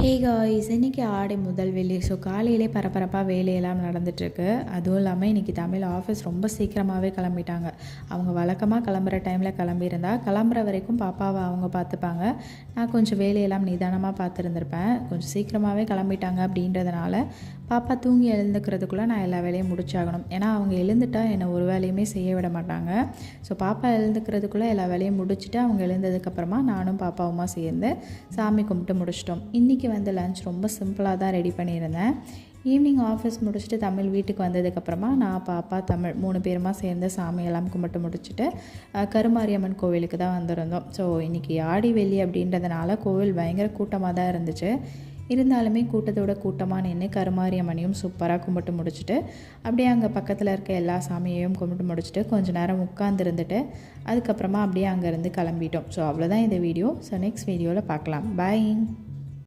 Hey guys, இன்றைக்கி ஆடி முதல் வெள்ளி. ஸோ காலையிலே பரபரப்பாக வேலையெல்லாம் நடந்துகிட்ருக்கு. அதுவும் இல்லாமல் இன்றைக்கி தமிழ் ஆஃபீஸ் ரொம்ப சீக்கிரமாகவே கிளம்பிட்டாங்க. அவங்க வழக்கமாக கிளம்புற டைமில் கிளம்பியிருந்தா கிளம்புற வரைக்கும் பாப்பாவை அவங்க பார்த்துப்பாங்க. நான் கொஞ்சம் வேலையெல்லாம் நிதானமாக பார்த்துருந்துருப்பேன். கொஞ்சம் சீக்கிரமாகவே கிளம்பிட்டாங்க அப்படின்றதுனால பாப்பா தூங்கி எழுந்துக்கிறதுக்குள்ளே நான் எல்லா வேலையும் முடிச்சாகணும். ஏன்னா அவங்க எழுந்துட்டால் என்னை ஒரு வேலையுமே செய்ய விட மாட்டாங்க. ஸோ பாப்பா எழுந்துக்கிறதுக்குள்ளே எல்லா வேலையும் முடிச்சுட்டு அவங்க எழுந்ததுக்கப்புறமா நானும் பாப்பாவுமா சேர்ந்து சாமி கும்பிட்டு முடிச்சிட்டோம். இன்றைக்கி வந்து லஞ்ச் ரொம்ப சிம்பிளாக தான் ரெடி பண்ணியிருந்தேன். ஈவினிங் ஆஃபீஸ் முடிச்சுட்டு தமிழ் வீட்டுக்கு வந்ததுக்கப்புறமா நான் பாப்பா தமிழ் 3 பேருமா சேர்ந்து சாமியெல்லாம் கும்பிட்டு முடிச்சுட்டு கருமாரியம்மன் கோவிலுக்கு தான் வந்திருந்தோம். ஸோ இன்றைக்கி ஆடி வெள்ளி அப்படின்றதுனால கோவில் பயங்கர கூட்டமாக தான் இருந்துச்சு. இருந்தாலுமே கூட்டத்தோட கூட்டமாக நின்று கருமாரியம்மனையும் சூப்பராக கும்பிட்டு முடிச்சுட்டு அப்படியே அங்கே பக்கத்தில் இருக்க எல்லா சாமியையும் கும்பிட்டு முடிச்சுட்டு கொஞ்சம் நேரம் உட்காந்துருந்துட்டு அதுக்கப்புறமா அப்படியே அங்கேருந்து கிளம்பிட்டோம். ஸோ அவ்வளோதான் இந்த வீடியோ. ஸோ நெக்ஸ்ட் வீடியோவில் பார்க்கலாம். பை.